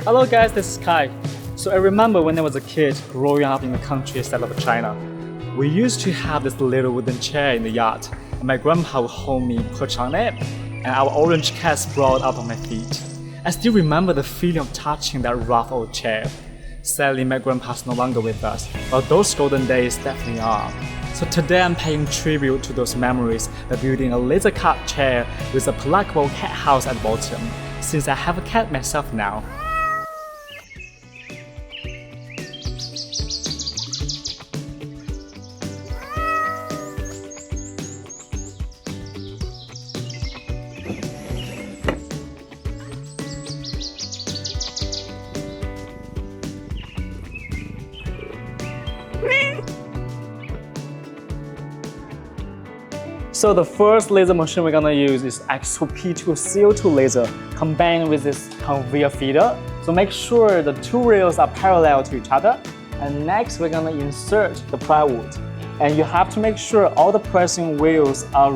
Hello guys, this is Kai. So I remember when I was a kid growing up in the countryside of China, we used to have this little wooden chair in the yard, and my grandpa would hold me perch on it, and our orange cat sprawled out on my feet. I still remember the feeling of touching that rough old chair. Sadly, my grandpa's no longer with us, but those golden days definitely are. So today I'm paying tribute to those memories by building a laser cut chair with a pluggable cat house at the bottom, since I have a cat myself now. So the first laser machine we're gonna use is xTool P2 CO2 laser combined with this conveyor feeder. So make sure the two rails are parallel to each other. And next we're gonna insert the plywood. And you have to make sure all the pressing wheels are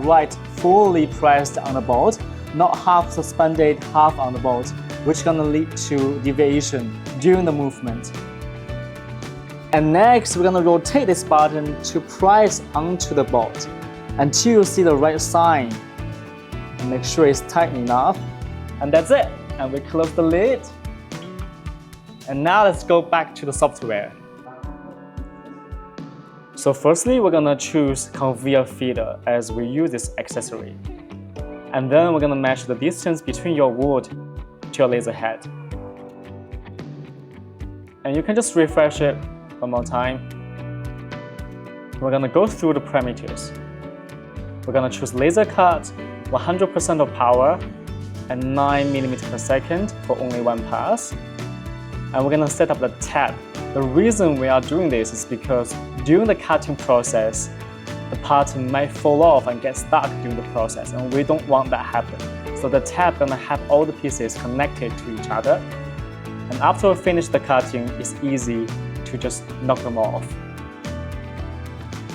fully pressed on the bolt, not half suspended, half on the bolt, which is gonna lead to deviation during the movement. And next we're gonna rotate this button to press onto the bolt until you see the right sign. And make sure it's tight enough. And that's it. And we close the lid. And now let's go back to the software. So firstly, we're gonna choose conveyor feeder as we use this accessory. And then we're gonna measure the distance between your wood to your laser head. And you can just refresh it one more time. We're gonna go through the parameters. We're gonna choose laser cut, 100% of power, and 9 mm per second for only one pass. And we're gonna set up the tab. The reason we are doing this is because during the cutting process, the part might fall off and get stuck during the process, and we don't want that happen. So the tab gonna have all the pieces connected to each other. And after we finish the cutting, it's easy to just knock them off.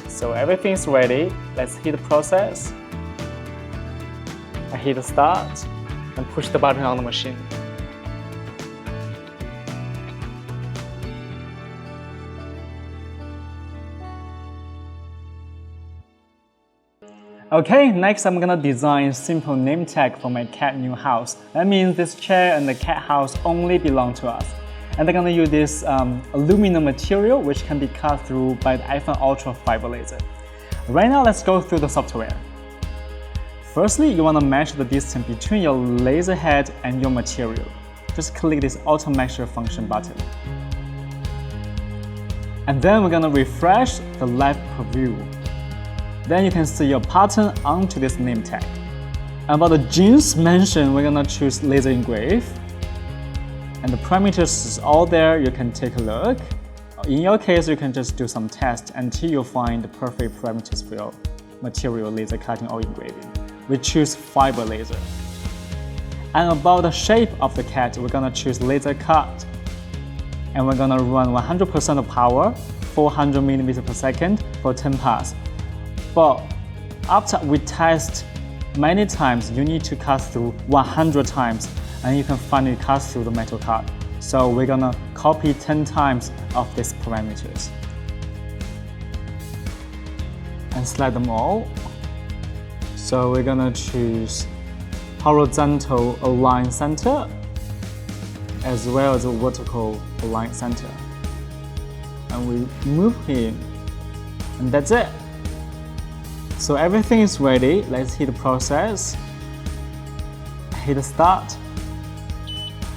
So everything's ready. Let's hit the process. I hit the start and push the button on the machine. Okay, next I'm gonna design simple name tag for my cat new house. That means this chair and the cat house only belong to us. And they're gonna use this aluminum material which can be cut through by the iPhone Ultra fiber laser. Right now, let's go through the software. Firstly, you wanna measure the distance between your laser head and your material. Just click this auto measure function button. And then we're gonna refresh the live preview. Then you can see your pattern onto this name tag. About the genes mentioned, we're gonna choose laser engrave. And the parameters is all there, you can take a look. In your case, you can just do some tests until you find the perfect parameters for your material laser cutting or engraving. We choose fiber laser. And about the shape of the cat, we're gonna choose laser cut. And we're gonna run 100% of power, 400 mm per second for 10 passes. But after we test many times, you need to cut through 100 times. And you can finally cut through the metal cut. So we're gonna copy 10 times of these parameters. And select them all. So we're gonna choose horizontal align center, as well as a vertical align center. And we move here, and that's it. So everything is ready. Let's hit the process. Hit the start.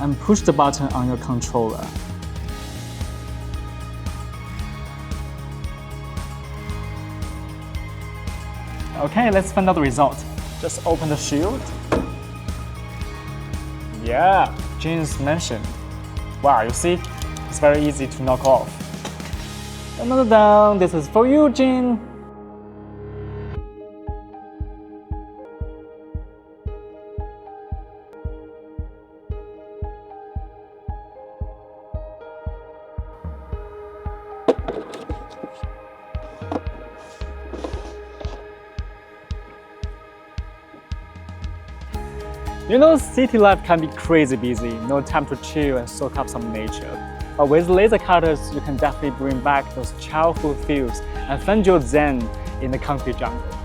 And push the button on your controller. Okay, let's find out the result. Just open the shield. Yeah, genes mentioned. Wow, you see? It's very easy to knock off. Another down, this is for you, Jean. You know, city life can be crazy busy, no time to chill and soak up some nature. But with laser cutters, you can definitely bring back those childhood feels and find your zen in the concrete jungle.